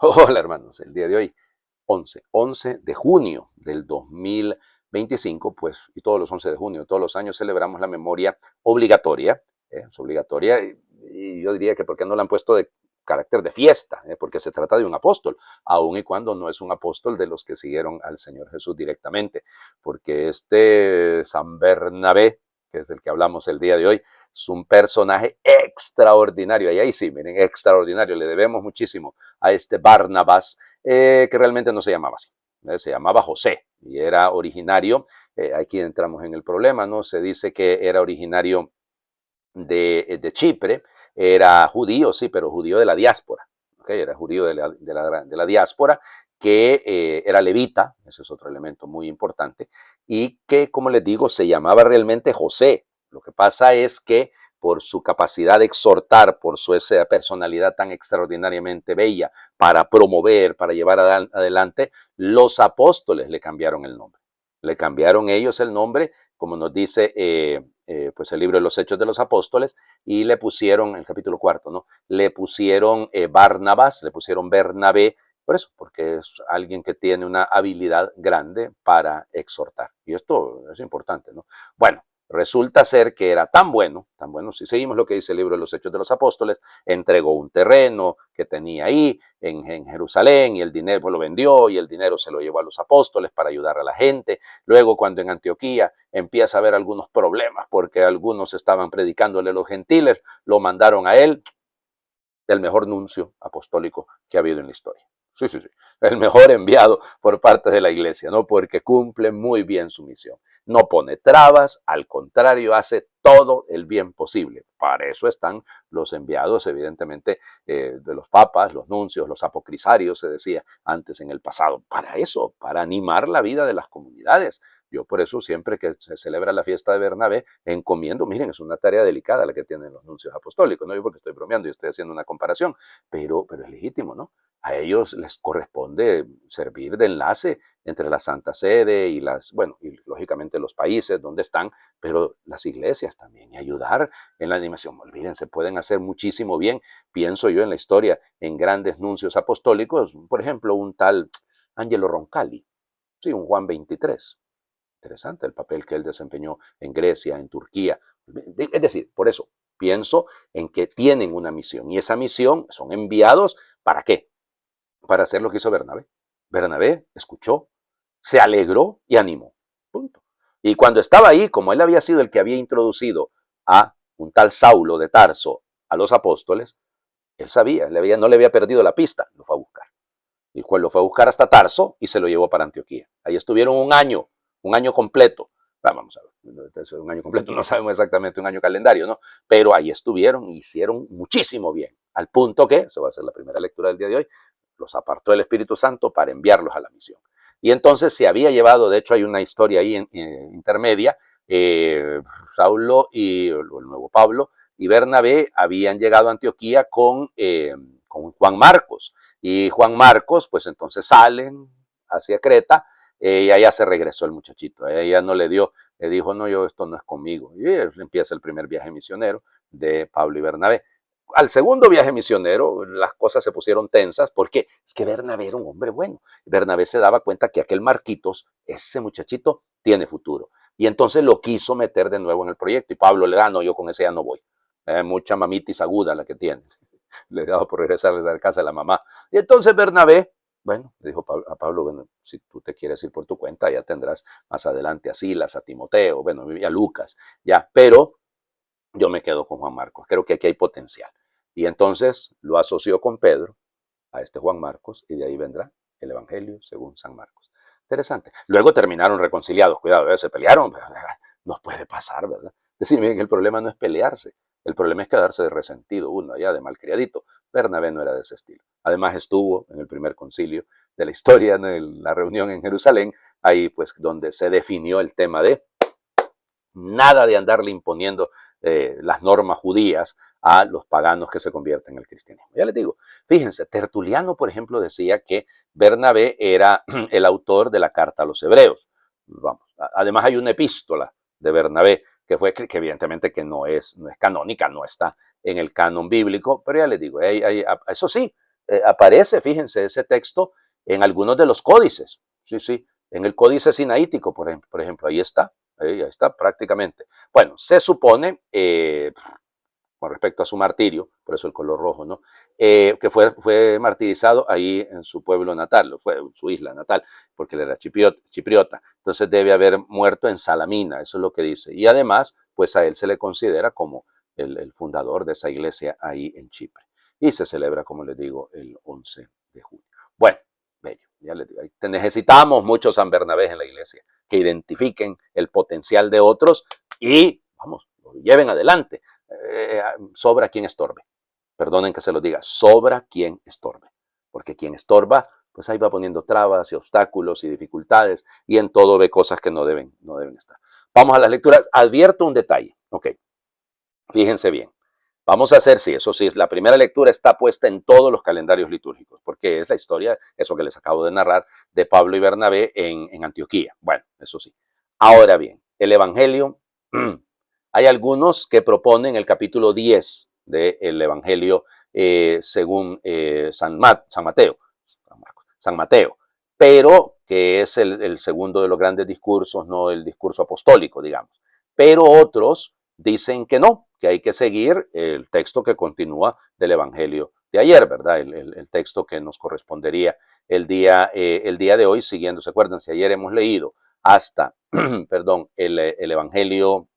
Hola hermanos, el día de hoy, 11 de junio del 2025, pues, y todos los 11 de junio, todos los años celebramos la memoria obligatoria, es obligatoria, y yo diría que porque no la han puesto de carácter de fiesta, porque se trata de un apóstol, aun y cuando no es un apóstol de los que siguieron al Señor Jesús directamente, porque este San Bernabé, que es el que hablamos el día de hoy, es un personaje extraordinario, y ahí sí, miren, extraordinario, le debemos muchísimo a este Barnabas, que realmente no se llamaba así, se llamaba José y era originario, aquí entramos en el problema, ¿no? Se dice que era originario de Chipre, era judío, sí, pero judío de la diáspora, ¿okay? Era judío de la diáspora, que era levita, ese es otro elemento muy importante, y que, como les digo, se llamaba realmente José. Lo que pasa es que por su capacidad de exhortar, por su esa personalidad tan extraordinariamente bella, para promover, para llevar adelante, los apóstoles le cambiaron el nombre. Le cambiaron ellos el nombre, como nos dice pues el libro de los Hechos de los Apóstoles, y le pusieron, el capítulo cuarto, ¿no? Le pusieron Barnabas, le pusieron Bernabé, por eso, porque es alguien que tiene una habilidad grande para exhortar. Y esto es importante, ¿no? Bueno, resulta ser que era tan bueno, si seguimos lo que dice el libro de los Hechos de los Apóstoles, entregó un terreno que tenía ahí en Jerusalén y el dinero pues, lo vendió y el dinero se lo llevó a los apóstoles para ayudar a la gente. Luego, cuando en Antioquía empieza a haber algunos problemas porque algunos estaban predicándole a los gentiles, lo mandaron a él, el mejor nuncio apostólico que ha habido en la historia. Sí, sí, sí. El mejor enviado por parte de la iglesia, ¿no? Porque cumple muy bien su misión. No pone trabas, al contrario, hace todo el bien posible. Para eso están los enviados, evidentemente, de los papas, los nuncios, los apocrisarios, se decía antes en el pasado. Para eso, para animar la vida de las comunidades. Yo por eso siempre que se celebra la fiesta de Bernabé, encomiendo, miren, es una tarea delicada la que tienen los nuncios apostólicos, no yo porque estoy bromeando y estoy haciendo una comparación, pero es legítimo, ¿no? A ellos les corresponde servir de enlace entre la Santa Sede y bueno, y lógicamente los países donde están, pero las iglesias también, y ayudar en la animación. Olvídense, pueden hacer muchísimo bien, pienso yo en la historia, en grandes nuncios apostólicos, por ejemplo, un tal Angelo Roncalli, sí, un Juan 23. Interesante el papel que él desempeñó en Grecia, en Turquía. Es decir, por eso pienso en que tienen una misión y esa misión son enviados ¿para qué? Para hacer lo que hizo Bernabé. Bernabé escuchó, se alegró y animó. Punto. Y cuando estaba ahí, como él había sido el que había introducido a un tal Saulo de Tarso a los apóstoles, él sabía, no le había perdido la pista, lo fue a buscar. Y lo fue a buscar hasta Tarso y se lo llevó para Antioquía. Ahí estuvieron un año completo. Vamos a ver, un año completo, no sabemos exactamente un año calendario, ¿no? Pero ahí estuvieron y hicieron muchísimo bien, al punto que, eso va a ser la primera lectura del día de hoy, los apartó el Espíritu Santo para enviarlos a la misión. Y entonces se había llevado, de hecho hay una historia ahí intermedia, Saulo y el nuevo Pablo y Bernabé habían llegado a Antioquía con Juan Marcos. Y Juan Marcos, pues entonces salen hacia Creta y allá se regresó el muchachito. Ella no le dio, le dijo, no, esto no es conmigo. Y empieza el primer viaje misionero de Pablo y Bernabé. Al segundo viaje misionero, las cosas se pusieron tensas porque es que Bernabé era un hombre bueno. Bernabé se daba cuenta que aquel Marquitos, ese muchachito, tiene futuro. Y entonces lo quiso meter de nuevo en el proyecto. Y Pablo le da, no, yo con ese ya no voy. Mucha mamitis aguda la que tiene. Le daba por regresar a la casa de la mamá. Y entonces Bernabé, bueno, le dijo a Pablo, bueno, si tú te quieres ir por tu cuenta, ya tendrás más adelante a Silas, a Timoteo, bueno, a Lucas, ya, pero yo me quedo con Juan Marcos, creo que aquí hay potencial. Y entonces lo asoció con Pedro, a este Juan Marcos, y de ahí vendrá el Evangelio según San Marcos. Interesante. Luego terminaron reconciliados, cuidado, se pelearon, no puede pasar, ¿verdad? Es decir, miren, el problema no es pelearse, el problema es quedarse de resentido uno, ya de malcriadito. Bernabé no era de ese estilo. Además estuvo en el primer concilio de la historia, en la reunión en Jerusalén, ahí pues donde se definió el tema de nada de andarle imponiendo las normas judías a los paganos que se convierten en el cristianismo. Ya les digo, fíjense, Tertuliano, por ejemplo, decía que Bernabé era el autor de la carta a los hebreos. Vamos, además hay una epístola de Bernabé que evidentemente que no es canónica, no está en el canon bíblico, pero ya les digo, eso sí, aparece, fíjense, ese texto en algunos de los códices. Sí, sí, en el códice sinaítico, por ejemplo, ahí está prácticamente. Bueno, se supone, con respecto a su martirio, por eso el color rojo, ¿no? Que fue martirizado ahí en su pueblo natal, fue en su isla natal, porque él era chipriota. Entonces debe haber muerto en Salamina, eso es lo que dice. Y además, pues a él se le considera como el fundador de esa iglesia ahí en Chipre. Y se celebra, como les digo, el 11 de junio. Bueno, bello, ya les digo, necesitamos muchos San Bernabé en la iglesia que identifiquen el potencial de otros y, vamos, lo lleven adelante. Sobra quien estorbe. Perdonen que se lo diga, sobra quien estorbe. Porque quien estorba, pues ahí va poniendo trabas y obstáculos y dificultades y en todo ve cosas que no deben estar. Vamos a las lecturas. Advierto un detalle. Ok, fíjense bien. Vamos a hacer, sí, eso sí, la primera lectura está puesta en todos los calendarios litúrgicos, porque es la historia, eso que les acabo de narrar, de Pablo y Bernabé en Antioquía. Bueno, eso sí. Ahora bien, el Evangelio, hay algunos que proponen el capítulo 10 del Evangelio según San Mateo, pero que es el segundo de los grandes discursos, no el discurso apostólico, digamos. Pero otros dicen que no, que hay que seguir el texto que continúa del Evangelio de ayer, ¿verdad? El texto que nos correspondería el día de hoy, siguiendo, ¿se acuerdan? Si ayer hemos leído hasta, perdón, el Evangelio,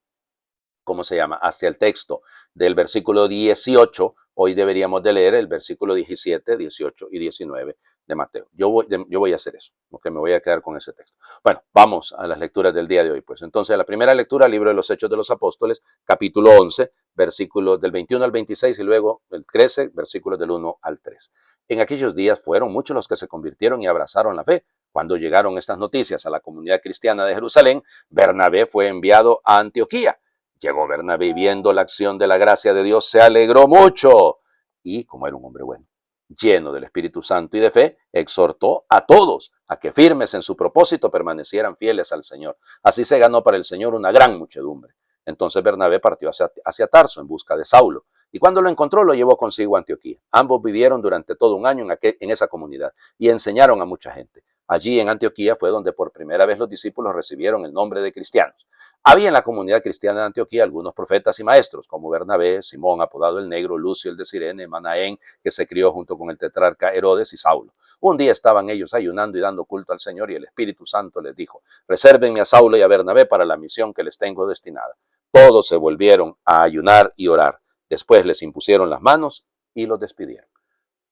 ¿cómo se llama? Hacia el texto del versículo 18, hoy deberíamos de leer el versículo 17, 18 y 19 de Mateo. Yo voy a hacer eso, porque me voy a quedar con ese texto. Bueno, vamos a las lecturas del día de hoy. Pues entonces, la primera lectura, libro de los Hechos de los Apóstoles, capítulo 11, versículos del 21 al 26 y luego el 13, versículos del 1 al 3. En aquellos días fueron muchos los que se convirtieron y abrazaron la fe. Cuando llegaron estas noticias a la comunidad cristiana de Jerusalén, Bernabé fue enviado a Antioquía. Llegó Bernabé viendo la acción de la gracia de Dios, se alegró mucho y, como era un hombre bueno, lleno del Espíritu Santo y de fe, exhortó a todos a que firmes en su propósito permanecieran fieles al Señor. Así se ganó para el Señor una gran muchedumbre. Entonces Bernabé partió hacia Tarso en busca de Saulo y cuando lo encontró lo llevó consigo a Antioquía. Ambos vivieron durante todo un año en esa comunidad y enseñaron a mucha gente. Allí en Antioquía fue donde por primera vez los discípulos recibieron el nombre de cristianos. Había en la comunidad cristiana de Antioquía algunos profetas y maestros, como Bernabé, Simón, apodado el Negro, Lucio, el de Cirene, Manaén, que se crió junto con el tetrarca Herodes y Saulo. Un día estaban ellos ayunando y dando culto al Señor y el Espíritu Santo les dijo, resérvenme a Saulo y a Bernabé para la misión que les tengo destinada. Todos se volvieron a ayunar y orar. Después les impusieron las manos y los despidieron.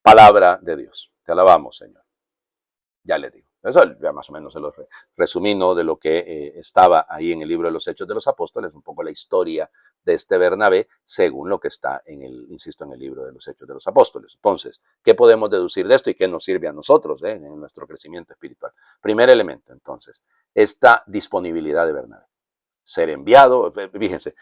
Palabra de Dios. Te alabamos, Señor. Ya le digo. Eso ya más o menos se lo resumí, ¿no? De lo que estaba ahí en el libro de los Hechos de los Apóstoles, un poco la historia de este Bernabé, según lo que está insisto, en el libro de los Hechos de los Apóstoles. Entonces, ¿qué podemos deducir de esto y qué nos sirve a nosotros en nuestro crecimiento espiritual? Primer elemento, entonces, esta disponibilidad de Bernabé. Ser enviado, fíjense,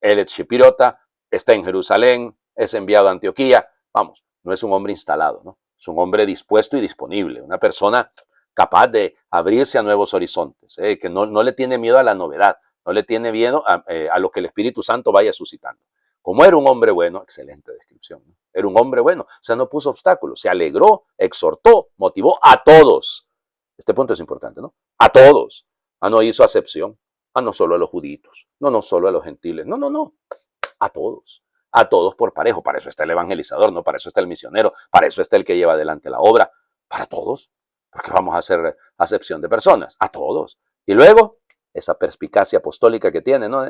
él es chipriota, está en Jerusalén, es enviado a Antioquía, vamos, no es un hombre instalado, ¿no? Es un hombre dispuesto y disponible, una persona capaz de abrirse a nuevos horizontes, que no le tiene miedo a la novedad, no le tiene miedo a lo que el Espíritu Santo vaya suscitando. Como era un hombre bueno, excelente descripción, ¿no? Era un hombre bueno, o sea, no puso obstáculos, se alegró, exhortó, motivó a todos. Este punto es importante, ¿no? A todos. No hizo acepción, no solo a los judíos, no solo a los gentiles, no, a todos por parejo. Para eso está el evangelizador, no, para eso está el misionero, para eso está el que lleva adelante la obra, para todos, porque vamos a hacer acepción de personas, a todos. Y luego, esa perspicacia apostólica que tiene, ¿no?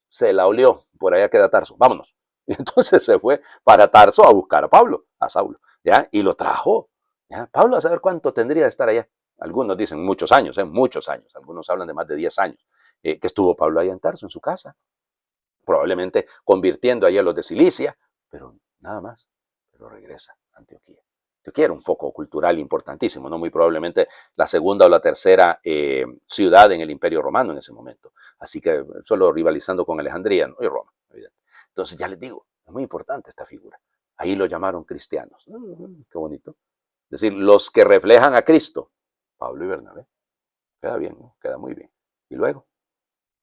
Se la olió, por allá queda Tarso, vámonos. Y entonces se fue para Tarso a buscar a Pablo, a Saulo, ¿ya? Y lo trajo, ¿ya? Pablo a saber cuánto tendría de estar allá. Algunos dicen muchos años, muchos años. Algunos hablan de más de 10 años que estuvo Pablo allá en Tarso, en su casa. Probablemente convirtiendo allá a los de Cilicia, pero nada más. Pero regresa a Antioquía. Antioquía era un foco cultural importantísimo, ¿no? Muy probablemente la segunda o la tercera ciudad en el Imperio Romano en ese momento. Así que solo rivalizando con Alejandría, ¿no? Y Roma, evidente. Entonces ya les digo, es muy importante esta figura. Ahí lo llamaron cristianos. Qué bonito. Es decir, los que reflejan a Cristo. Pablo y Bernabé. Queda bien, ¿no? Queda muy bien. Y luego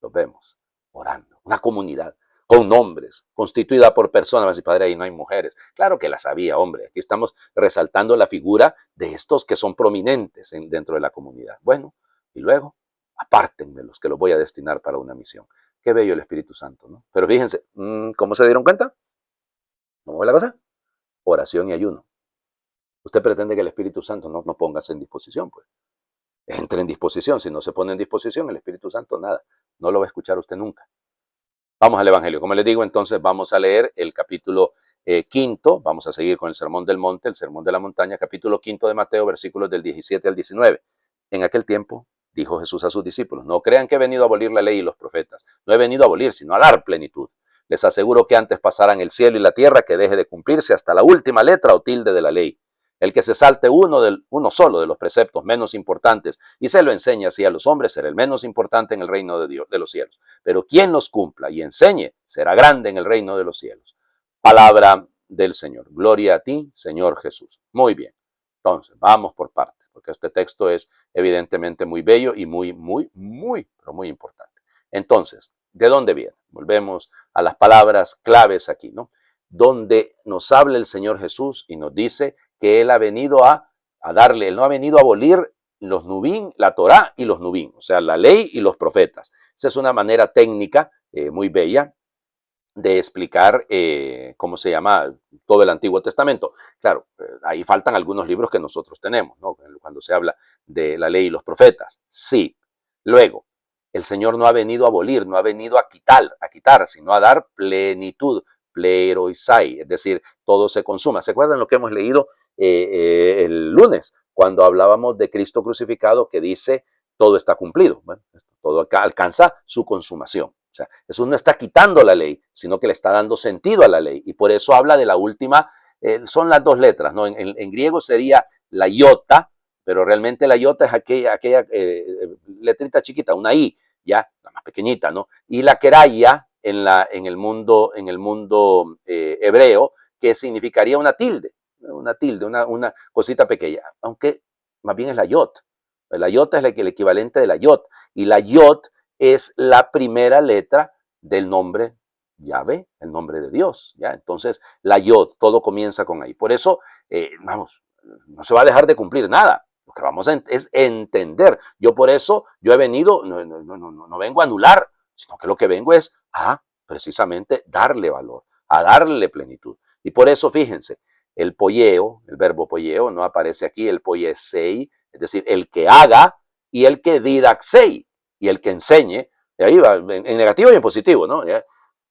los vemos orando. Una comunidad con nombres, constituida por personas. Así, padre, ahí no hay mujeres. Claro que las había, hombre. Aquí estamos resaltando la figura de estos que son prominentes dentro de la comunidad. Bueno, y luego, apártenmelos, que los voy a destinar para una misión. Qué bello el Espíritu Santo, ¿no? Pero fíjense, ¿cómo se dieron cuenta? ¿Cómo fue la cosa? Oración y ayuno. Usted pretende que el Espíritu Santo no póngase en disposición, pues. Entre en disposición. Si no se pone en disposición, el Espíritu Santo, nada. No lo va a escuchar usted nunca. Vamos al Evangelio. Como les digo, entonces vamos a leer el capítulo quinto. Vamos a seguir con el Sermón del Monte, el Sermón de la Montaña, capítulo quinto de Mateo, versículos del 17 al 19. En aquel tiempo dijo Jesús a sus discípulos: no crean que he venido a abolir la ley y los profetas. No he venido a abolir, sino a dar plenitud. Les aseguro que antes pasarán el cielo y la tierra que deje de cumplirse hasta la última letra o tilde de la ley. El que se salte uno solo de los preceptos menos importantes y se lo enseñe así a los hombres, será el menos importante en el reino de Dios, de los cielos. Pero quien los cumpla y enseñe, será grande en el reino de los cielos. Palabra del Señor. Gloria a ti, Señor Jesús. Muy bien. Entonces, vamos por partes, porque este texto es evidentemente muy bello y pero muy importante. Entonces, ¿de dónde viene? Volvemos a las palabras claves aquí, ¿no? Donde nos habla el Señor Jesús y nos dice que Él ha venido a darle, Él no ha venido a abolir los nubín, la Torá y los nubín, o sea, la ley y los profetas. Esa es una manera técnica muy bella de explicar cómo se llama todo el Antiguo Testamento. Claro, ahí faltan algunos libros que nosotros tenemos, ¿no? Cuando se habla de la ley y los profetas. Sí. Luego, el Señor no ha venido a abolir, no ha venido a quitar, sino a dar plenitud, pleiroisai, es decir, todo se consuma. ¿Se acuerdan lo que hemos leído el lunes, cuando hablábamos de Cristo crucificado, que dice, todo está cumplido? Bueno, todo alcanza su consumación. O sea, Jesús no está quitando la ley, sino que le está dando sentido a la ley. Y por eso habla de la última, son las dos letras, ¿no? En griego sería la iota, pero realmente la iota es aquella letrita chiquita, una i, ya, la más pequeñita, ¿no? Y la queraya en el mundo hebreo, que significaría una tilde, una cosita pequeña, aunque más bien es la yot. La iota es el equivalente de la yot, y la yot es la primera letra del nombre Yahvé, el nombre de Dios, ¿ya? Entonces, la yod, todo comienza con ahí. Por eso, vamos, no se va a dejar de cumplir nada. Lo que vamos es entender. Yo he venido, no vengo a anular, sino que lo que vengo es a precisamente darle valor, a darle plenitud. Y por eso, fíjense, el polleo, el verbo polleo, no aparece aquí, el poiesei, es decir, el que haga, y el que didaxei, y el que enseñe. Y ahí va, en negativo y en positivo, ¿no?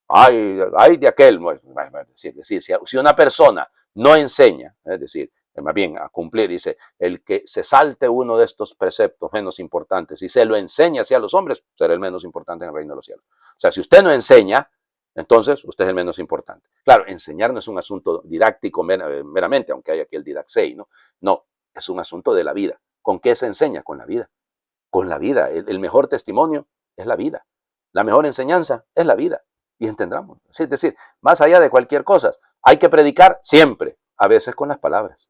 Ay de aquel, es decir, si una persona no enseña, es decir, más bien a cumplir, dice, el que se salte uno de estos preceptos menos importantes y se lo enseña hacia los hombres, será el menos importante en el reino de los cielos. O sea, si usted no enseña, entonces usted es el menos importante. Claro, enseñar no es un asunto didáctico meramente, aunque hay aquí el didaxei, ¿no? No, es un asunto de la vida. ¿Con qué se enseña? Con la vida. Con la vida. El mejor testimonio es la vida. La mejor enseñanza es la vida. Y entendamos. Es decir, más allá de cualquier cosa, hay que predicar siempre, a veces con las palabras.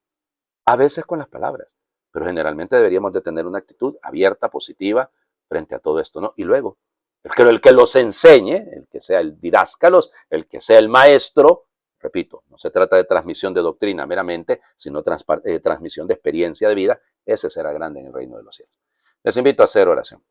A veces con las palabras. Pero generalmente deberíamos de tener una actitud abierta, positiva, frente a todo esto, ¿no? Y luego, el que los enseñe, el que sea el didáscalos, el que sea el maestro, repito, no se trata de transmisión de doctrina meramente, sino transmisión de experiencia de vida, ese será grande en el reino de los cielos. Les invito a hacer oración.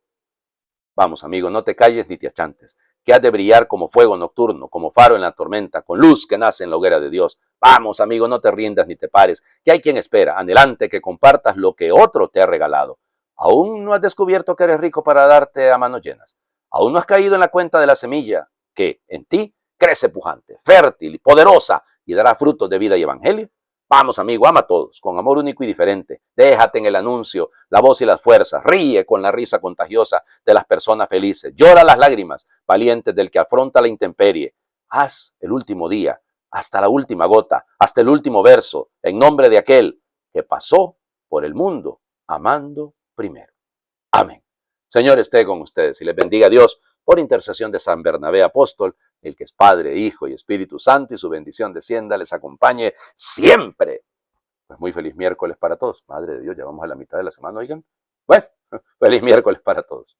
Vamos, amigo, no te calles ni te achantes, que has de brillar como fuego nocturno, como faro en la tormenta, con luz que nace en la hoguera de Dios. Vamos, amigo, no te rindas ni te pares, que hay quien espera, anhelante que compartas lo que otro te ha regalado. Aún no has descubierto que eres rico para darte a manos llenas. Aún no has caído en la cuenta de la semilla que en ti crece pujante, fértil y poderosa y dará frutos de vida y evangelio. Vamos, amigo, ama a todos, con amor único y diferente. Déjate en el anuncio, la voz y las fuerzas. Ríe con la risa contagiosa de las personas felices. Llora las lágrimas valientes del que afronta la intemperie. Haz el último día, hasta la última gota, hasta el último verso, en nombre de aquel que pasó por el mundo amando primero. Amén. Señor, esté con ustedes y les bendiga a Dios por intercesión de San Bernabé Apóstol, el que es Padre, Hijo y Espíritu Santo, y su bendición descienda, les acompañe siempre. Pues muy feliz miércoles para todos. Madre de Dios, ya vamos a la mitad de la semana, oigan. Bueno, feliz miércoles para todos.